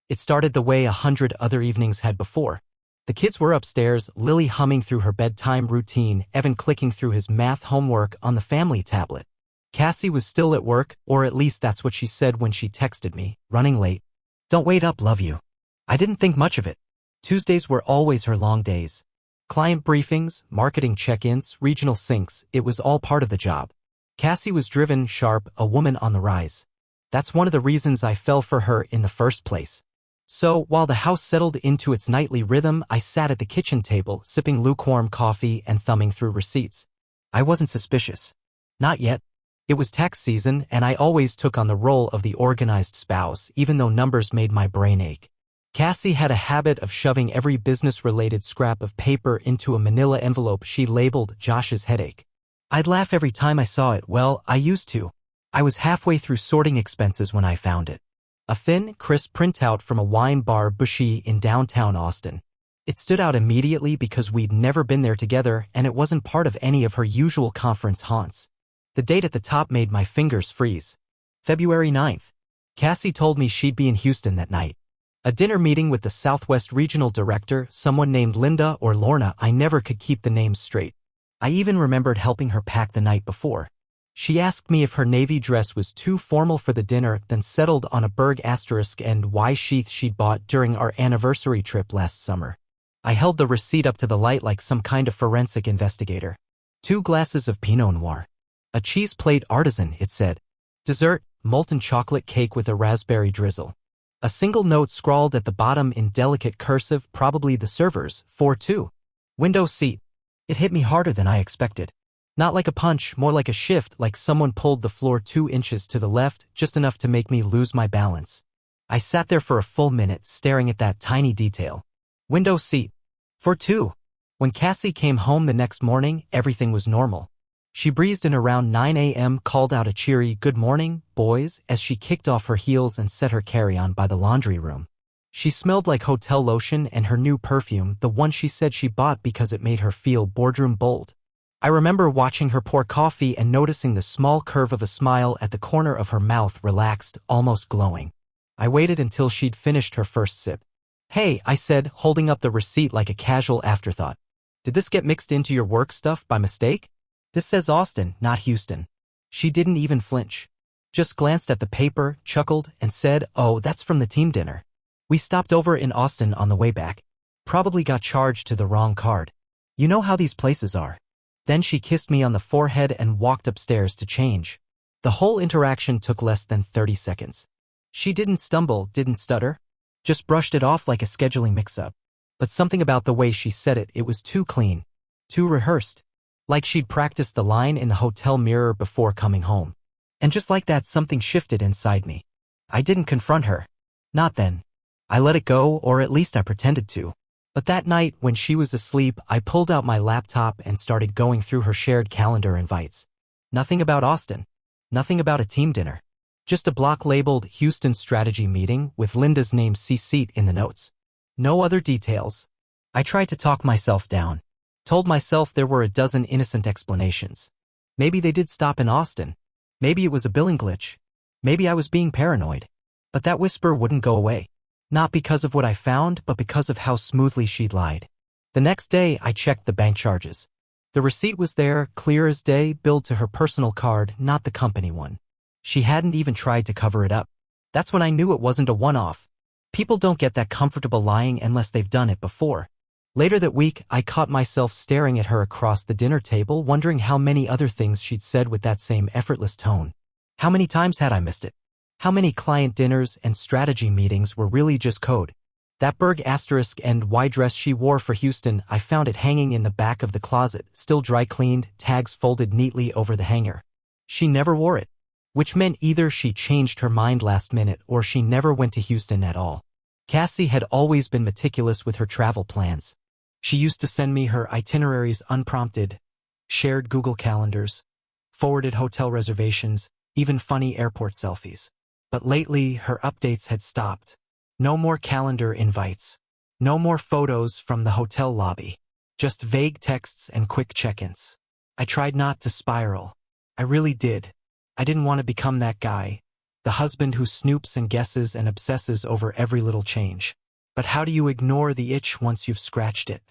It started the way 100 other evenings had before. The kids were upstairs, Lily humming through her bedtime routine, Evan clicking through his math homework on the family tablet. Cassie was still at work, or at least that's what she said when she texted me, running late. Don't wait up, love you. I didn't think much of it. Tuesdays were always her long days. Client briefings, marketing check-ins, regional syncs, it was all part of the job. Cassie was driven, sharp, a woman on the rise. That's one of the reasons I fell for her in the first place. So, while the house settled into its nightly rhythm, I sat at the kitchen table, sipping lukewarm coffee and thumbing through receipts. I wasn't suspicious. Not yet. It was tax season, and I always took on the role of the organized spouse, even though numbers made my brain ache. Cassie had a habit of shoving every business-related scrap of paper into a manila envelope she labeled Josh's headache. I'd laugh every time I saw it. Well, I used to. I was halfway through sorting expenses when I found it. A thin, crisp printout from a wine bar bougie in downtown Austin. It stood out immediately because we'd never been there together and it wasn't part of any of her usual conference haunts. The date at the top made my fingers freeze. February 9th. Cassie told me she'd be in Houston that night. A dinner meeting with the Southwest Regional Director, someone named Linda or Lorna, I never could keep the names straight. I even remembered helping her pack the night before. She asked me if her navy dress was too formal for the dinner, then settled on a Berg asterisk and Y sheath she'd bought during our anniversary trip last summer. I held the receipt up to the light like some kind of forensic investigator. 2 glasses of Pinot Noir. A cheese plate artisan, it said. Dessert, molten chocolate cake with a raspberry drizzle. A single note scrawled at the bottom in delicate cursive, probably the server's, for 2. Window seat. It hit me harder than I expected. Not like a punch, more like a shift, like someone pulled the floor 2 inches to the left, just enough to make me lose my balance. I sat there for a full minute, staring at that tiny detail. Window seat. For 2. When Cassie came home the next morning, everything was normal. She breezed in around 9 a.m., called out a cheery, "Good morning, boys," as she kicked off her heels and set her carry-on by the laundry room. She smelled like hotel lotion and her new perfume, the one she said she bought because it made her feel boardroom bold. I remember watching her pour coffee and noticing the small curve of a smile at the corner of her mouth, relaxed, almost glowing. I waited until she'd finished her first sip. "Hey," I said, holding up the receipt like a casual afterthought. "Did this get mixed into your work stuff by mistake? This says Austin, not Houston." She didn't even flinch. Just glanced at the paper, chuckled, and said, "Oh, that's from the team dinner. We stopped over in Austin on the way back. Probably got charged to the wrong card. You know how these places are." Then she kissed me on the forehead and walked upstairs to change. The whole interaction took less than 30 seconds. She didn't stumble, didn't stutter. Just brushed it off like a scheduling mix-up. But something about the way she said it, it was too clean. Too rehearsed. Like she'd practiced the line in the hotel mirror before coming home. And just like that, something shifted inside me. I didn't confront her. Not then. I let it go, or at least I pretended to. But that night, when she was asleep, I pulled out my laptop and started going through her shared calendar invites. Nothing about Austin. Nothing about a team dinner. Just a block labeled Houston Strategy Meeting with Linda's name CC'd in the notes. No other details. I tried to talk myself down. Told myself there were a dozen innocent explanations. Maybe they did stop in Austin. Maybe it was a billing glitch. Maybe I was being paranoid. But that whisper wouldn't go away. Not because of what I found, but because of how smoothly she'd lied. The next day, I checked the bank charges. The receipt was there, clear as day, billed to her personal card, not the company one. She hadn't even tried to cover it up. That's when I knew it wasn't a one-off. People don't get that comfortable lying unless they've done it before. Later that week, I caught myself staring at her across the dinner table, wondering how many other things she'd said with that same effortless tone. How many times had I missed it? How many client dinners and strategy meetings were really just code? That Berg asterisk and Y dress she wore for Houston, I found it hanging in the back of the closet, still dry cleaned, tags folded neatly over the hanger. She never wore it. Which meant either she changed her mind last minute or she never went to Houston at all. Cassie had always been meticulous with her travel plans. She used to send me her itineraries unprompted, shared Google calendars, forwarded hotel reservations, even funny airport selfies. But lately, her updates had stopped. No more calendar invites. No more photos from the hotel lobby. Just vague texts and quick check-ins. I tried not to spiral. I really did. I didn't want to become that guy. The husband who snoops and guesses and obsesses over every little change. But how do you ignore the itch once you've scratched it?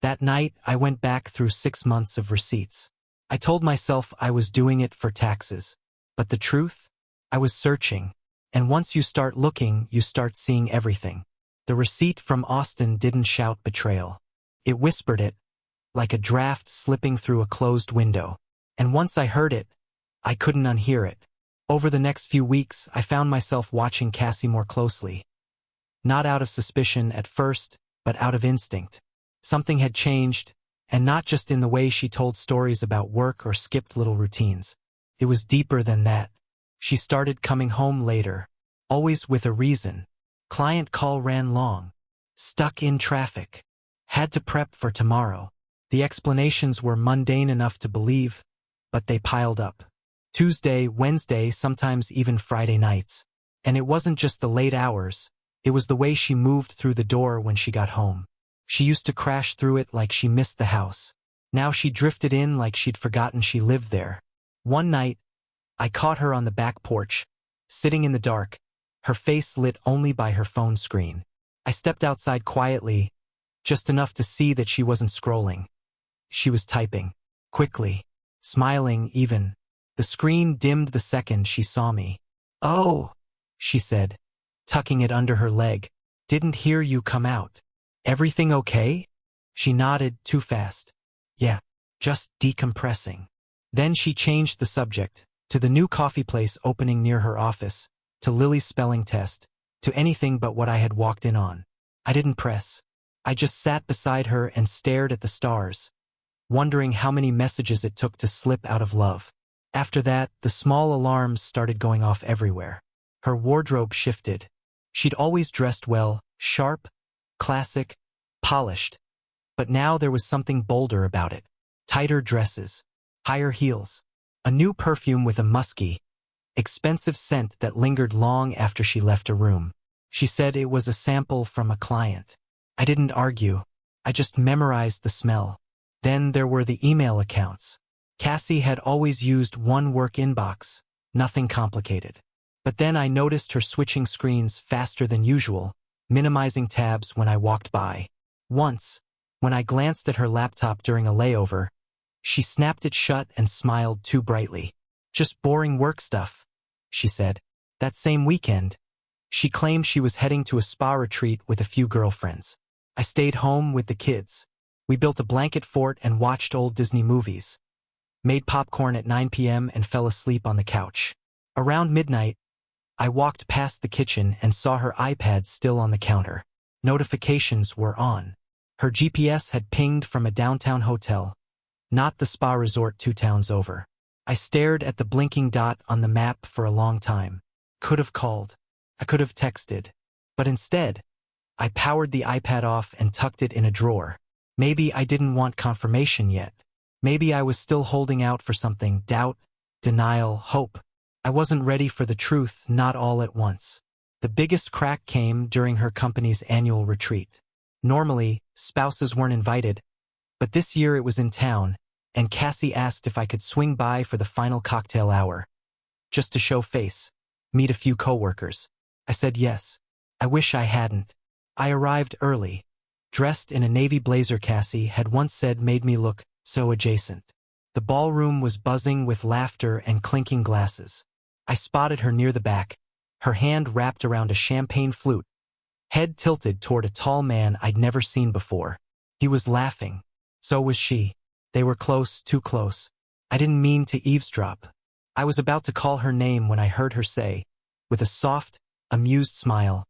That night, I went back through 6 months of receipts. I told myself I was doing it for taxes. But the truth? I was searching. And once you start looking, you start seeing everything. The receipt from Austin didn't shout betrayal. It whispered it, like a draft slipping through a closed window. And once I heard it, I couldn't unhear it. Over the next few weeks, I found myself watching Cassie more closely. Not out of suspicion at first, but out of instinct. Something had changed, and not just in the way she told stories about work or skipped little routines. It was deeper than that. She started coming home later, always with a reason. Client call ran long. Stuck in traffic. Had to prep for tomorrow. The explanations were mundane enough to believe, but they piled up. Tuesday, Wednesday, sometimes even Friday nights. And it wasn't just the late hours, it was the way she moved through the door when she got home. She used to crash through it like she missed the house. Now she drifted in like she'd forgotten she lived there. One night, I caught her on the back porch, sitting in the dark, her face lit only by her phone screen. I stepped outside quietly, just enough to see that she wasn't scrolling. She was typing, quickly, smiling even. The screen dimmed the second she saw me. "Oh," she said, tucking it under her leg. "Didn't hear you come out. Everything okay?" She nodded too fast. "Yeah, just decompressing." Then she changed the subject, to the new coffee place opening near her office, to Lily's spelling test, to anything but what I had walked in on. I didn't press. I just sat beside her and stared at the stars, wondering how many messages it took to slip out of love. After that, the small alarms started going off everywhere. Her wardrobe shifted. She'd always dressed well, sharp, classic, polished. But now there was something bolder about it. Tighter dresses, higher heels, a new perfume with a musky, expensive scent that lingered long after she left a room. She said it was a sample from a client. I didn't argue. I just memorized the smell. Then there were the email accounts. Cassie had always used one work inbox, nothing complicated. But then I noticed her switching screens faster than usual, minimizing tabs when I walked by. Once, when I glanced at her laptop during a layover, she snapped it shut and smiled too brightly. "Just boring work stuff," she said. That same weekend, she claimed she was heading to a spa retreat with a few girlfriends. I stayed home with the kids. We built a blanket fort and watched old Disney movies. Made popcorn at 9 p.m. and fell asleep on the couch. Around midnight, I walked past the kitchen and saw her iPad still on the counter. Notifications were on. Her GPS had pinged from a downtown hotel, not the spa resort 2 towns over. I stared at the blinking dot on the map for a long time. Could have called. I could have texted. But instead, I powered the iPad off and tucked it in a drawer. Maybe I didn't want confirmation yet. Maybe I was still holding out for something, doubt, denial, hope. I wasn't ready for the truth, not all at once. The biggest crack came during her company's annual retreat. Normally, spouses weren't invited, but this year it was in town, and Cassie asked if I could swing by for the final cocktail hour. Just to show face, meet a few coworkers. I said yes. I wish I hadn't. I arrived early, dressed in a navy blazer Cassie had once said made me look so adjacent. The ballroom was buzzing with laughter and clinking glasses. I spotted her near the back, her hand wrapped around a champagne flute, head tilted toward a tall man I'd never seen before. He was laughing. So was she. They were close, too close. I didn't mean to eavesdrop. I was about to call her name when I heard her say, with a soft, amused smile,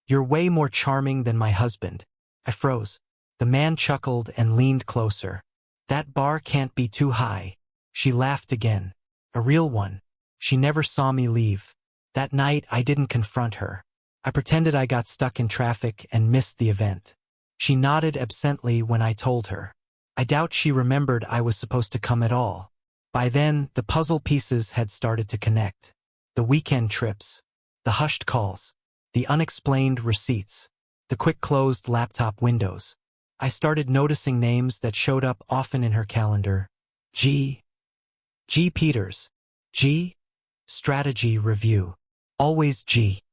"You're way more charming than my husband." I froze. The man chuckled and leaned closer. "That bar can't be too high." She laughed again. A real one. She never saw me leave. That night I didn't confront her. I pretended I got stuck in traffic and missed the event. She nodded absently when I told her. I doubt she remembered I was supposed to come at all. By then, the puzzle pieces had started to connect. The weekend trips, the hushed calls, the unexplained receipts, the quick-closed laptop windows. I started noticing names that showed up often in her calendar. G. Peters. G. Strategy Review. Always G.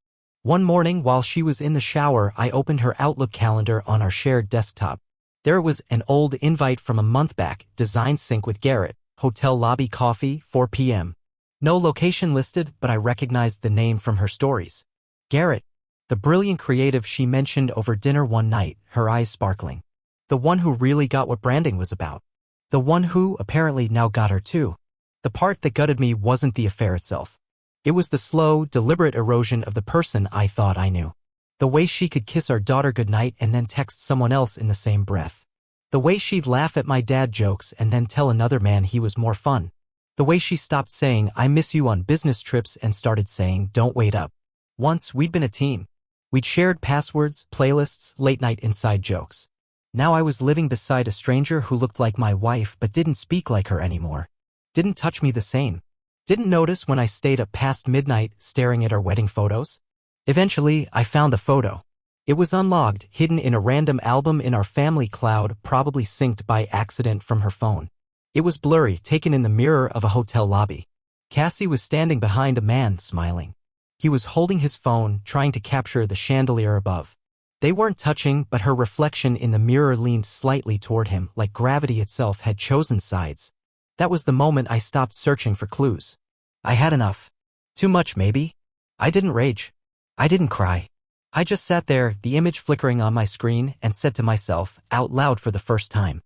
One morning while she was in the shower, I opened her Outlook calendar on our shared desktop. There was an old invite from a month back, design sync with Garrett, hotel lobby coffee, 4 p.m. No location listed, but I recognized the name from her stories. Garrett, the brilliant creative she mentioned over dinner one night, her eyes sparkling. The one who really got what branding was about. The one who, apparently, now got her too. The part that gutted me wasn't the affair itself. It was the slow, deliberate erosion of the person I thought I knew. The way she could kiss our daughter goodnight and then text someone else in the same breath. The way she'd laugh at my dad jokes and then tell another man he was more fun. The way she stopped saying, "I miss you" on business trips and started saying, "Don't wait up." Once, we'd been a team. We'd shared passwords, playlists, late-night inside jokes. Now I was living beside a stranger who looked like my wife but didn't speak like her anymore. Didn't touch me the same. Didn't notice when I stayed up past midnight staring at our wedding photos. Eventually, I found the photo. It was unlogged, hidden in a random album in our family cloud, probably synced by accident from her phone. It was blurry, taken in the mirror of a hotel lobby. Cassie was standing behind a man, smiling. He was holding his phone, trying to capture the chandelier above. They weren't touching, but her reflection in the mirror leaned slightly toward him, like gravity itself had chosen sides. That was the moment I stopped searching for clues. I had enough. Too much, maybe? I didn't rage. I didn't cry. I just sat there, the image flickering on my screen, and said to myself, out loud for the first time,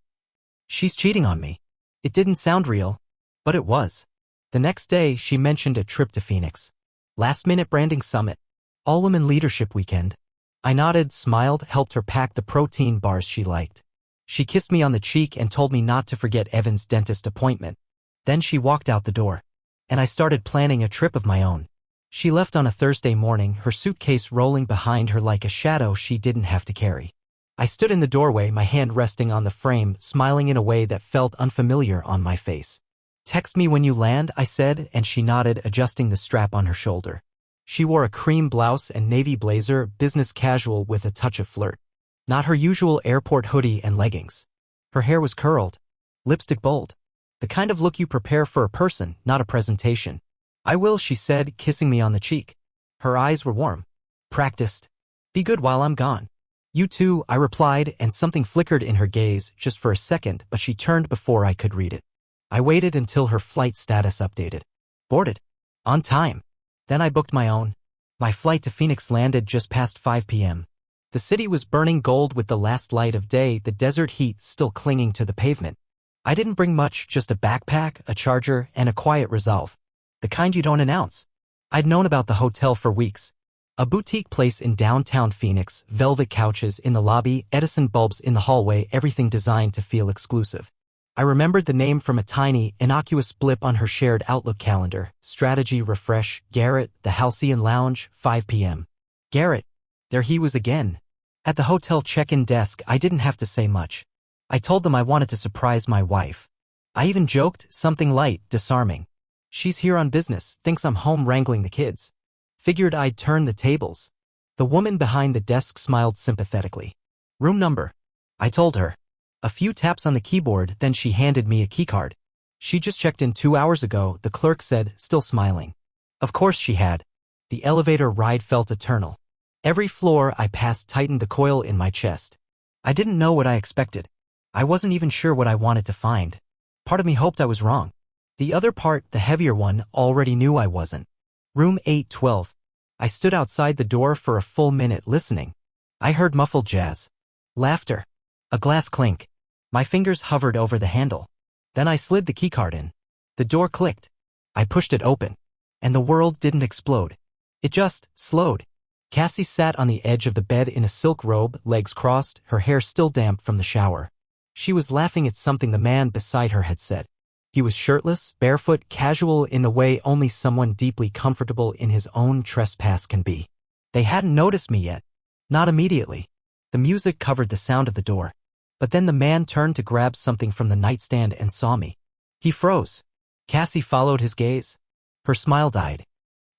"She's cheating on me." It didn't sound real, but it was. The next day, she mentioned a trip to Phoenix. Last-minute branding summit. All-women leadership weekend. I nodded, smiled, helped her pack the protein bars she liked. She kissed me on the cheek and told me not to forget Evan's dentist appointment. Then she walked out the door. And I started planning a trip of my own. She left on a Thursday morning, her suitcase rolling behind her like a shadow she didn't have to carry. I stood in the doorway, my hand resting on the frame, smiling in a way that felt unfamiliar on my face. "Text me when you land," I said, and she nodded, adjusting the strap on her shoulder. She wore a cream blouse and navy blazer, business casual with a touch of flirt. Not her usual airport hoodie and leggings. Her hair was curled. Lipstick bold. The kind of look you prepare for a person, not a presentation. "I will," she said, kissing me on the cheek. Her eyes were warm. "Practiced. Be good while I'm gone." "You too," I replied, and something flickered in her gaze, just for a second, but she turned before I could read it. I waited until her flight status updated. Boarded. On time. Then I booked my own. My flight to Phoenix landed just past 5 p.m. The city was burning gold with the last light of day, the desert heat still clinging to the pavement. I didn't bring much, just a backpack, a charger, and a quiet resolve. The kind you don't announce. I'd known about the hotel for weeks. A boutique place in downtown Phoenix, velvet couches in the lobby, Edison bulbs in the hallway, everything designed to feel exclusive. I remembered the name from a tiny, innocuous blip on her shared Outlook calendar. Strategy refresh, Garrett, the Halcyon Lounge, 5 p.m. Garrett. There he was again. At the hotel check-in desk, I didn't have to say much. I told them I wanted to surprise my wife. I even joked, something light, disarming. "She's here on business, thinks I'm home wrangling the kids." Figured I'd turn the tables. The woman behind the desk smiled sympathetically. "Room number." I told her. A few taps on the keyboard, then she handed me a keycard. "She just checked in 2 hours ago," the clerk said, still smiling. Of course she had. The elevator ride felt eternal. Every floor I passed tightened the coil in my chest. I didn't know what I expected. I wasn't even sure what I wanted to find. Part of me hoped I was wrong. The other part, the heavier one, already knew I wasn't. Room 812. I stood outside the door for a full minute listening. I heard muffled jazz. Laughter. A glass clink. My fingers hovered over the handle. Then I slid the keycard in. The door clicked. I pushed it open. And the world didn't explode. It just slowed. Cassie sat on the edge of the bed in a silk robe, legs crossed, her hair still damp from the shower. She was laughing at something the man beside her had said. He was shirtless, barefoot, casual in the way only someone deeply comfortable in his own trespass can be. They hadn't noticed me yet. Not immediately. The music covered the sound of the door. But then the man turned to grab something from the nightstand and saw me. He froze. Cassie followed his gaze. Her smile died.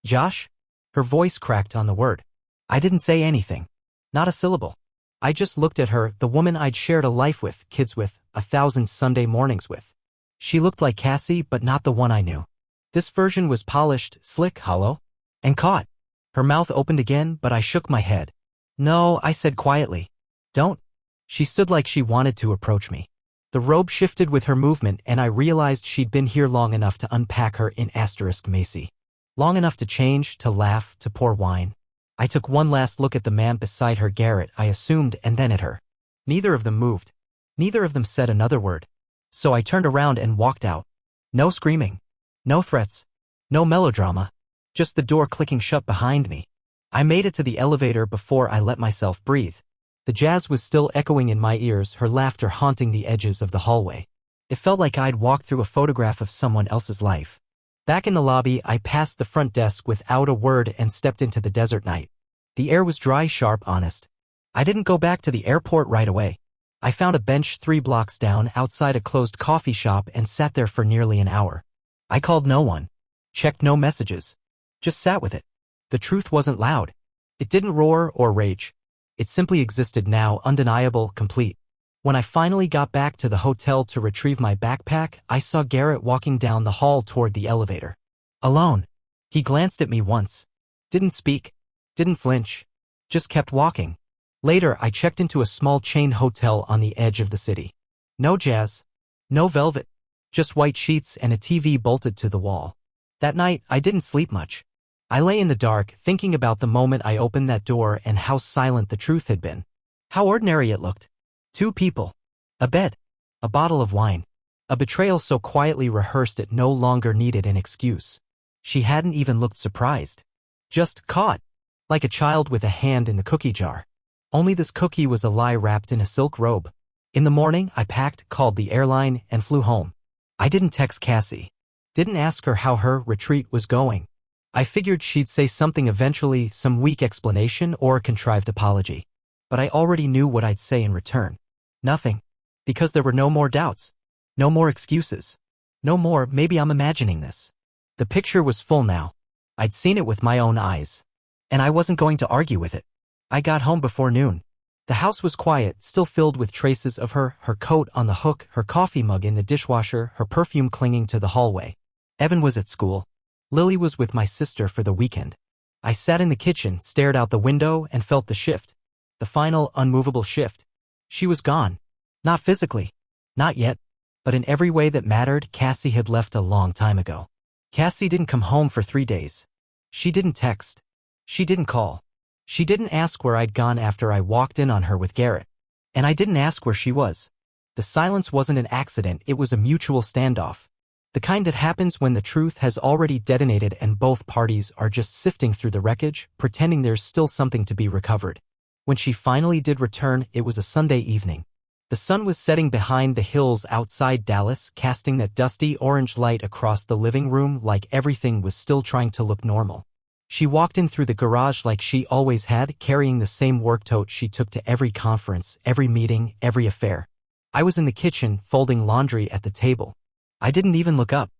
"Josh?" Her voice cracked on the word. I didn't say anything. Not a syllable. I just looked at her, the woman I'd shared a life with, kids with, 1,000 Sunday mornings with. She looked like Cassie, but not the one I knew. This version was polished, slick, hollow, and caught. Her mouth opened again, but I shook my head. No, I said quietly. Don't. She stood like she wanted to approach me. The robe shifted with her movement and I realized she'd been here long enough to unpack her in * Macy. Long enough to change, to laugh, to pour wine. I took one last look at the man beside her, Garrett, I assumed, and then at her. Neither of them moved. Neither of them said another word. So I turned around and walked out. No screaming. No threats. No melodrama. Just the door clicking shut behind me. I made it to the elevator before I let myself breathe. The jazz was still echoing in my ears, her laughter haunting the edges of the hallway. It felt like I'd walked through a photograph of someone else's life. Back in the lobby, I passed the front desk without a word and stepped into the desert night. The air was dry, sharp, honest. I didn't go back to the airport right away. I found a bench 3 blocks down outside a closed coffee shop and sat there for nearly an hour. I called no one. Checked no messages. Just sat with it. The truth wasn't loud. It didn't roar or rage. It simply existed now, undeniable, complete. When I finally got back to the hotel to retrieve my backpack, I saw Garrett walking down the hall toward the elevator. Alone. He glanced at me once. Didn't speak. Didn't flinch. Just kept walking. Later, I checked into a small chain hotel on the edge of the city. No jazz. No velvet. Just white sheets and a TV bolted to the wall. That night, I didn't sleep much. I lay in the dark, thinking about the moment I opened that door and how silent the truth had been. How ordinary it looked. 2 people. A bed. A bottle of wine. A betrayal so quietly rehearsed it no longer needed an excuse. She hadn't even looked surprised. Just caught. Like a child with a hand in the cookie jar. Only this cookie was a lie wrapped in a silk robe. In the morning, I packed, called the airline, and flew home. I didn't text Cassie. Didn't ask her how her retreat was going. I figured she'd say something eventually, some weak explanation or a contrived apology. But I already knew what I'd say in return. Nothing. Because there were no more doubts. No more excuses. No more, maybe I'm imagining this. The picture was full now. I'd seen it with my own eyes. And I wasn't going to argue with it. I got home before noon. The house was quiet, still filled with traces of her coat on the hook, her coffee mug in the dishwasher, her perfume clinging to the hallway. Evan was at school. Lily was with my sister for the weekend. I sat in the kitchen, stared out the window, and felt the shift. The final, unmovable shift. She was gone. Not physically. Not yet. But in every way that mattered, Cassie had left a long time ago. Cassie didn't come home for 3 days. She didn't text. She didn't call. She didn't ask where I'd gone after I walked in on her with Garrett. And I didn't ask where she was. The silence wasn't an accident, it was a mutual standoff. The kind that happens when the truth has already detonated and both parties are just sifting through the wreckage, pretending there's still something to be recovered. When she finally did return, it was a Sunday evening. The sun was setting behind the hills outside Dallas, casting that dusty orange light across the living room like everything was still trying to look normal. She walked in through the garage like she always had, carrying the same work tote she took to every conference, every meeting, every affair. I was in the kitchen, folding laundry at the table. I didn't even look up.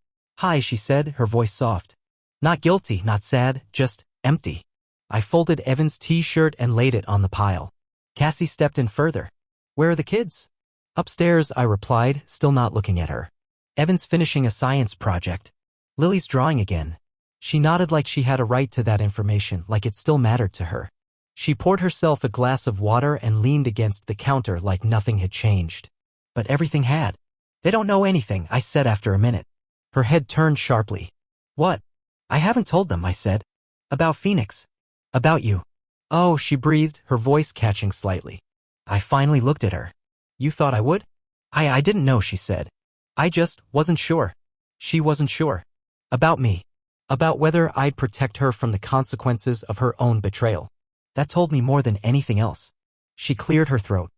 "Hi," she said, her voice soft. Not guilty, not sad, just empty. I folded Evan's t-shirt and laid it on the pile. Cassie stepped in further. "Where are the kids?" "Upstairs," I replied, still not looking at her. "Evan's finishing a science project. Lily's drawing again." She nodded like she had a right to that information, like it still mattered to her. She poured herself a glass of water and leaned against the counter like nothing had changed. But everything had. "They don't know anything," I said after a minute. Her head turned sharply. "What?" "I haven't told them," I said. "About Phoenix. About you." "Oh," she breathed, her voice catching slightly. I finally looked at her. "You thought I would?" I didn't know," she said. "I just wasn't sure." She wasn't sure. About me. About whether I'd protect her from the consequences of her own betrayal. That told me more than anything else. She cleared her throat.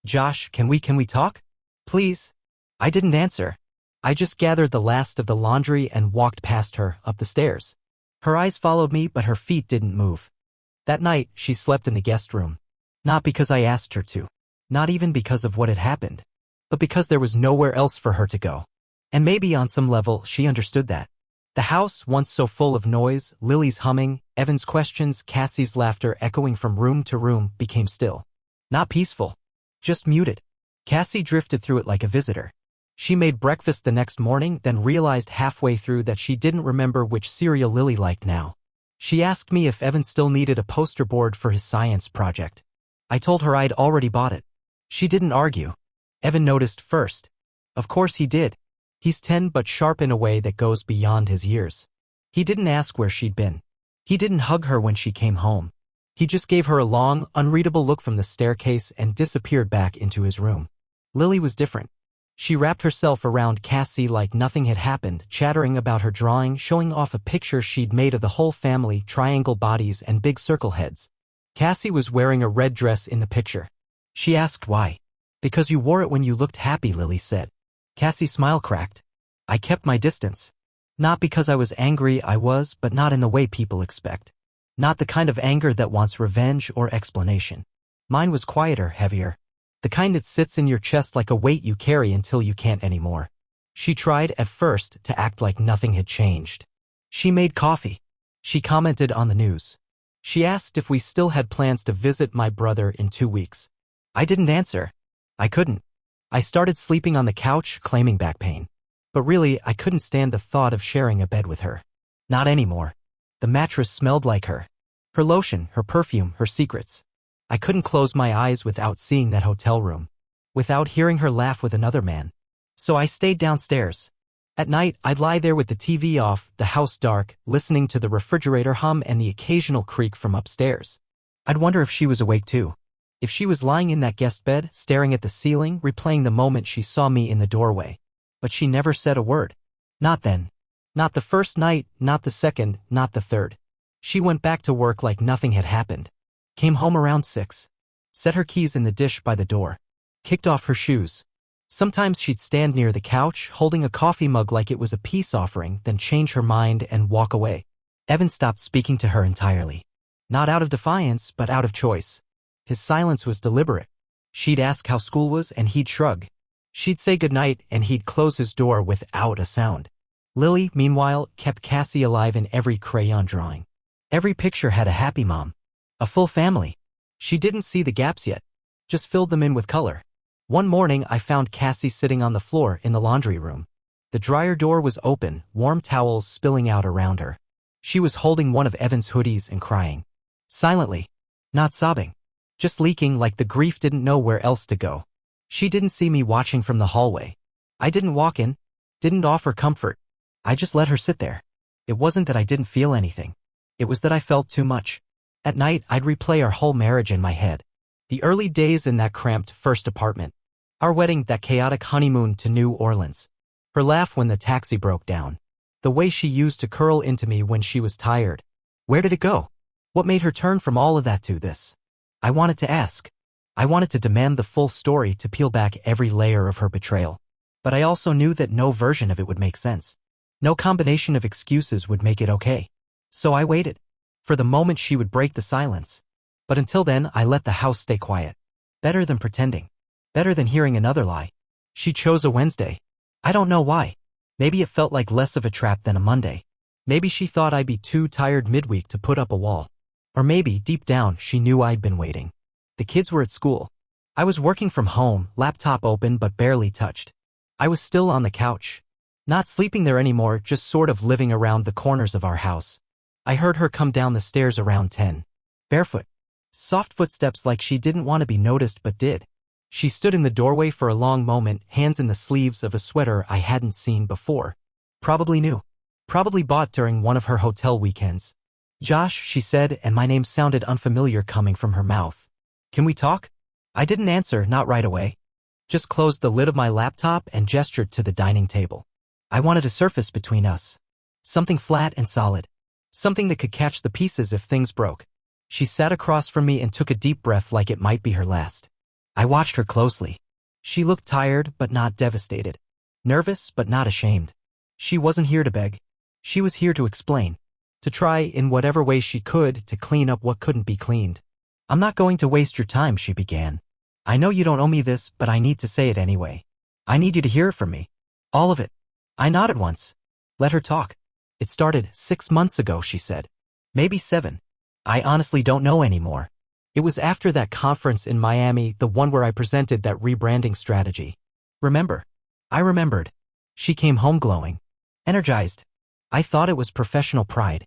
"Josh, can we talk? Please?" I didn't answer. I just gathered the last of the laundry and walked past her, up the stairs. Her eyes followed me, but her feet didn't move. That night, she slept in the guest room. Not because I asked her to. Not even because of what had happened. But because there was nowhere else for her to go. And maybe on some level, she understood that. The house, once so full of noise, Lily's humming, Evan's questions, Cassie's laughter echoing from room to room, became still. Not peaceful. Just muted. Cassie drifted through it like a visitor. She made breakfast the next morning, then realized halfway through that she didn't remember which cereal Lily liked now. She asked me if Evan still needed a poster board for his science project. I told her I'd already bought it. She didn't argue. Evan noticed first. Of course he did. He's 10 but sharp in a way that goes beyond his years. He didn't ask where she'd been. He didn't hug her when she came home. He just gave her a long, unreadable look from the staircase and disappeared back into his room. Lily was different. She wrapped herself around Cassie like nothing had happened, chattering about her drawing, showing off a picture she'd made of the whole family, triangle bodies and big circle heads. Cassie was wearing a red dress in the picture. She asked why. Because you wore it when you looked happy, Lily said. Cassie's smile cracked. I kept my distance. Not because I was angry, I was, but not in the way people expect. Not the kind of anger that wants revenge or explanation. Mine was quieter, heavier. The kind that sits in your chest like a weight you carry until you can't anymore. She tried, at first, to act like nothing had changed. She made coffee. She commented on the news. She asked if we still had plans to visit my brother in 2 weeks. I didn't answer. I couldn't. I started sleeping on the couch, claiming back pain. But really, I couldn't stand the thought of sharing a bed with her. Not anymore. The mattress smelled like her. Her lotion, her perfume, her secrets. I couldn't close my eyes without seeing that hotel room. Without hearing her laugh with another man. So I stayed downstairs. At night, I'd lie there with the TV off, the house dark, listening to the refrigerator hum and the occasional creak from upstairs. I'd wonder if she was awake too. If she was lying in that guest bed, staring at the ceiling, replaying the moment she saw me in the doorway. But she never said a word. Not then. Not the first night, not the second, not the third. She went back to work like nothing had happened. Came home around 6. Set her keys in the dish by the door. Kicked off her shoes. Sometimes she'd stand near the couch, holding a coffee mug like it was a peace offering, then change her mind and walk away. Evan stopped speaking to her entirely. Not out of defiance, but out of choice. His silence was deliberate. She'd ask how school was and he'd shrug. She'd say goodnight and he'd close his door without a sound. Lily, meanwhile, kept Cassie alive in every crayon drawing. Every picture had a happy mom. A full family. She didn't see the gaps yet. Just filled them in with color. One morning I found Cassie sitting on the floor in the laundry room. The dryer door was open, warm towels spilling out around her. She was holding one of Evan's hoodies and crying. Silently. Not sobbing. Just leaking like the grief didn't know where else to go. She didn't see me watching from the hallway. I didn't walk in. Didn't offer comfort. I just let her sit there. It wasn't that I didn't feel anything. It was that I felt too much. At night, I'd replay our whole marriage in my head. The early days in that cramped first apartment. Our wedding, that chaotic honeymoon to New Orleans. Her laugh when the taxi broke down. The way she used to curl into me when she was tired. Where did it go? What made her turn from all of that to this? I wanted to ask. I wanted to demand the full story, to peel back every layer of her betrayal. But I also knew that no version of it would make sense. No combination of excuses would make it okay. So I waited. For the moment she would break the silence. But until then, I let the house stay quiet. Better than pretending. Better than hearing another lie. She chose a Wednesday. I don't know why. Maybe it felt like less of a trap than a Monday. Maybe she thought I'd be too tired midweek to put up a wall. Or maybe, deep down, she knew I'd been waiting. The kids were at school. I was working from home, laptop open but barely touched. I was still on the couch. Not sleeping there anymore, just sort of living around the corners of our house. I heard her come down the stairs around 10. Barefoot. Soft footsteps like she didn't want to be noticed but did. She stood in the doorway for a long moment, hands in the sleeves of a sweater I hadn't seen before. Probably new. Probably bought during one of her hotel weekends. Josh, she said, and my name sounded unfamiliar coming from her mouth. Can we talk? I didn't answer, not right away. Just closed the lid of my laptop and gestured to the dining table. I wanted a surface between us. Something flat and solid. Something that could catch the pieces if things broke. She sat across from me and took a deep breath like it might be her last. I watched her closely. She looked tired but not devastated. Nervous but not ashamed. She wasn't here to beg. She was here to explain. To try, in whatever way she could, to clean up what couldn't be cleaned. I'm not going to waste your time, she began. I know you don't owe me this, but I need to say it anyway. I need you to hear it from me. All of it. I nodded once. Let her talk. It started 6 months ago, she said. Maybe 7. I honestly don't know anymore. It was after that conference in Miami, the one where I presented that rebranding strategy. Remember? I remembered. She came home glowing. Energized. I thought it was professional pride.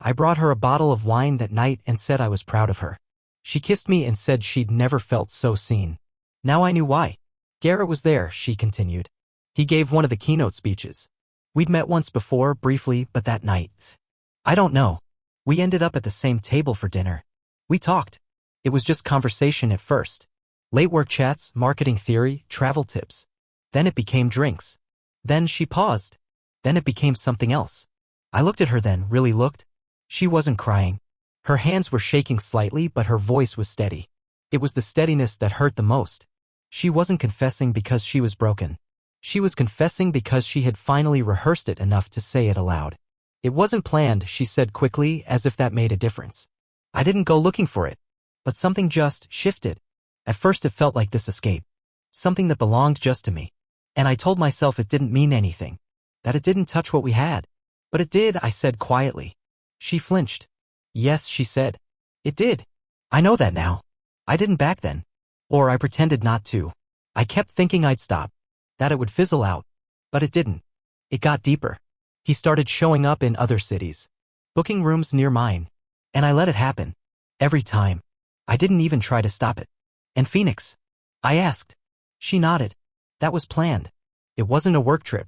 I brought her a bottle of wine that night and said I was proud of her. She kissed me and said she'd never felt so seen. Now I knew why. Garrett was there, she continued. He gave one of the keynote speeches. We'd met once before, briefly, but that night. I don't know. We ended up at the same table for dinner. We talked. It was just conversation at first. Late work chats, marketing theory, travel tips. Then it became drinks. Then she paused. Then it became something else. I looked at her then, really looked. She wasn't crying. Her hands were shaking slightly, but her voice was steady. It was the steadiness that hurt the most. She wasn't confessing because she was broken. She was confessing because she had finally rehearsed it enough to say it aloud. It wasn't planned, she said quickly, as if that made a difference. I didn't go looking for it. But something just shifted. At first it felt like this escape. Something that belonged just to me. And I told myself it didn't mean anything. That it didn't touch what we had. But it did, I said quietly. She flinched. Yes, she said. It did. I know that now. I didn't back then. Or I pretended not to. I kept thinking I'd stop. That it would fizzle out. But it didn't. It got deeper. He started showing up in other cities. Booking rooms near mine. And I let it happen. Every time. I didn't even try to stop it. And Phoenix? I asked. She nodded. That was planned. It wasn't a work trip.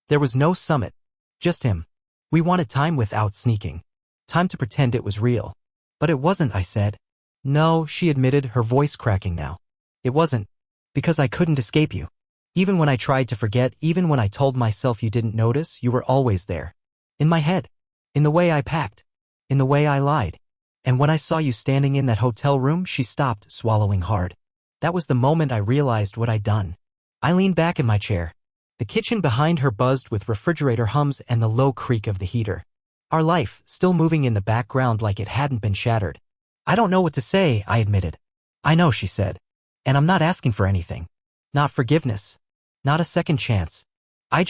There was no summit. Just him. We wanted time without sneaking. Time to pretend it was real. But it wasn't, I said. No, she admitted, her voice cracking now. It wasn't. Because I couldn't escape you. Even when I tried to forget, even when I told myself you didn't notice, you were always there. In my head. In the way I packed. In the way I lied. And when I saw you standing in that hotel room, she stopped, swallowing hard. That was the moment I realized what I'd done. I leaned back in my chair. The kitchen behind her buzzed with refrigerator hums and the low creak of the heater. Our life, still moving in the background like it hadn't been shattered. I don't know what to say, I admitted. I know, she said. And I'm not asking for anything. Not forgiveness. Not a second chance. I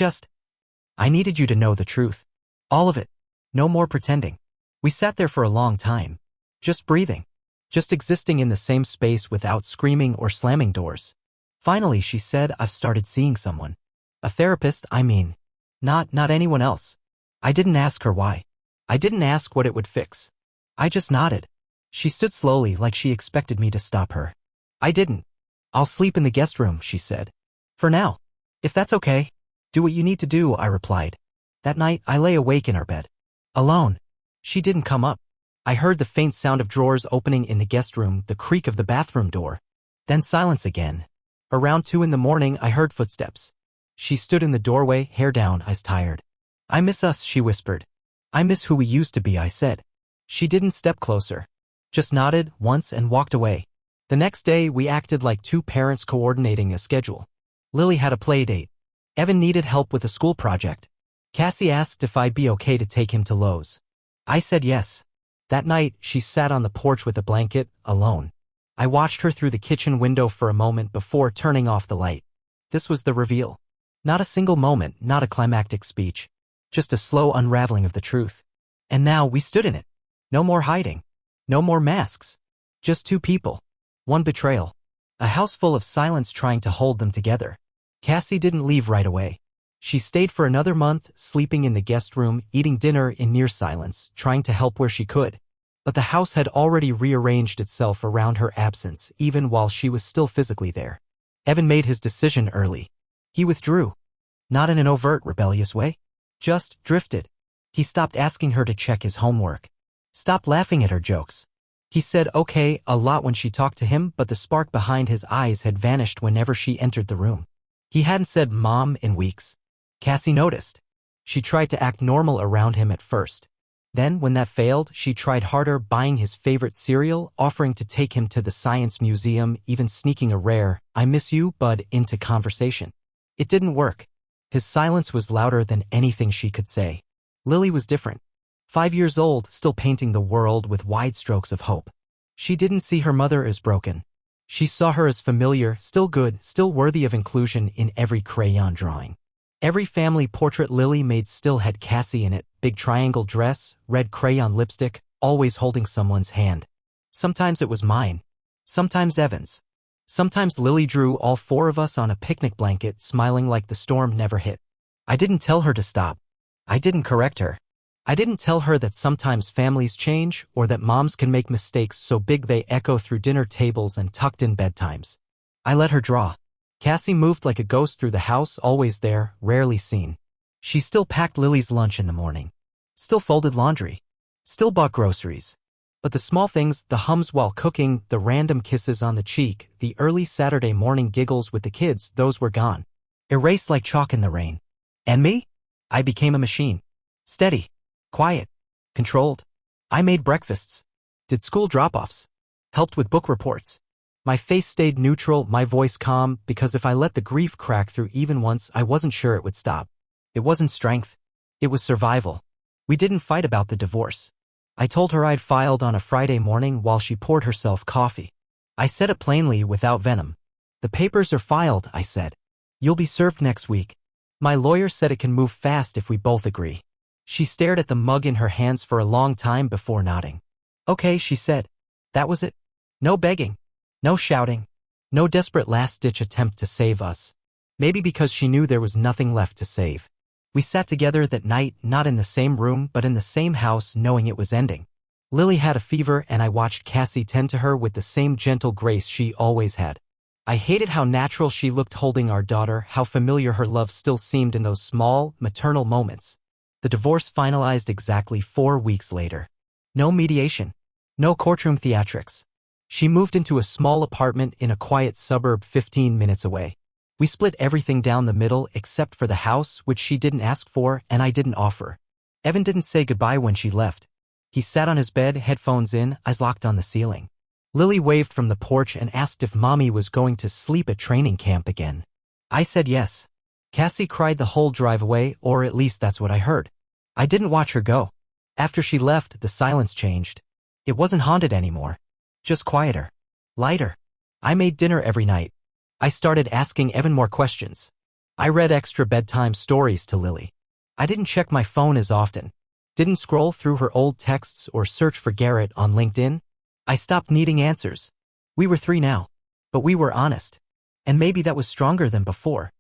needed you to know the truth. All of it. No more pretending. We sat there for a long time. Just breathing. Just existing in the same space without screaming or slamming doors. Finally, she said, I've started seeing someone. A therapist, I mean. Not anyone else. I didn't ask her why. I didn't ask what it would fix. I just nodded. She stood slowly like she expected me to stop her. I didn't. I'll sleep in the guest room, she said. For now. If that's okay. Do what you need to do, I replied. That night, I lay awake in our bed. Alone. She didn't come up. I heard the faint sound of drawers opening in the guest room, the creak of the bathroom door. Then silence again. Around 2 a.m, I heard footsteps. She stood in the doorway, hair down, eyes tired. I miss us, she whispered. I miss who we used to be, I said. She didn't step closer. Just nodded once and walked away. The next day, we acted like two parents coordinating a schedule. Lily had a play date. Evan needed help with a school project. Cassie asked if I'd be okay to take him to Lowe's. I said yes. That night, she sat on the porch with a blanket, alone. I watched her through the kitchen window for a moment before turning off the light. This was the reveal. Not a single moment, not a climactic speech. Just a slow unraveling of the truth. And now we stood in it. No more hiding. No more masks. Just two people. One betrayal. A house full of silence trying to hold them together. Cassie didn't leave right away. She stayed for another month, sleeping in the guest room, eating dinner in near silence, trying to help where she could. But the house had already rearranged itself around her absence, even while she was still physically there. Evan made his decision early. He withdrew. Not in an overt, rebellious way. Just drifted. He stopped asking her to check his homework. Stopped laughing at her jokes. He said okay a lot when she talked to him, but the spark behind his eyes had vanished whenever she entered the room. He hadn't said mom in weeks. Cassie noticed. She tried to act normal around him at first. Then, when that failed, she tried harder, buying his favorite cereal, offering to take him to the science museum, even sneaking a rare, I miss you, bud, into conversation. It didn't work. His silence was louder than anything she could say. Lily was different. 5 years old, still painting the world with wide strokes of hope. She didn't see her mother as broken. She saw her as familiar, still good, still worthy of inclusion in every crayon drawing. Every family portrait Lily made still had Cassie in it, big triangle dress, red crayon lipstick, always holding someone's hand. Sometimes it was mine. Sometimes Evan's. Sometimes Lily drew all 4 of us on a picnic blanket, smiling like the storm never hit. I didn't tell her to stop. I didn't correct her. I didn't tell her that sometimes families change or that moms can make mistakes so big they echo through dinner tables and tucked-in bedtimes. I let her draw. Cassie moved like a ghost through the house, always there, rarely seen. She still packed Lily's lunch in the morning. Still folded laundry. Still bought groceries. But the small things, the hums while cooking, the random kisses on the cheek, the early Saturday morning giggles with the kids, those were gone. Erased like chalk in the rain. And me? I became a machine. Steady. Quiet. Controlled. I made breakfasts. Did school drop-offs. Helped with book reports. My face stayed neutral, my voice calm, because if I let the grief crack through even once, I wasn't sure it would stop. It wasn't strength. It was survival. We didn't fight about the divorce. I told her I'd filed on a Friday morning while she poured herself coffee. I said it plainly, without venom. The papers are filed, I said. You'll be served next week. My lawyer said it can move fast if we both agree. She stared at the mug in her hands for a long time before nodding. Okay, she said. That was it. No begging. No shouting. No desperate last-ditch attempt to save us. Maybe because she knew there was nothing left to save. We sat together that night, not in the same room but in the same house, knowing it was ending. Lily had a fever and I watched Cassie tend to her with the same gentle grace she always had. I hated how natural she looked holding our daughter, how familiar her love still seemed in those small, maternal moments. The divorce finalized exactly 4 weeks later. No mediation. No courtroom theatrics. She moved into a small apartment in a quiet suburb 15 minutes away. We split everything down the middle except for the house, which she didn't ask for and I didn't offer. Evan didn't say goodbye when she left. He sat on his bed, headphones in, eyes locked on the ceiling. Lily waved from the porch and asked if Mommy was going to sleep at training camp again. I said yes. Cassie cried the whole drive away, or at least that's what I heard. I didn't watch her go. After she left, the silence changed. It wasn't haunted anymore. Just quieter. Lighter. I made dinner every night. I started asking Evan more questions. I read extra bedtime stories to Lily. I didn't check my phone as often. Didn't scroll through her old texts or search for Garrett on LinkedIn. I stopped needing answers. We were 3 now. But we were honest. And maybe that was stronger than before.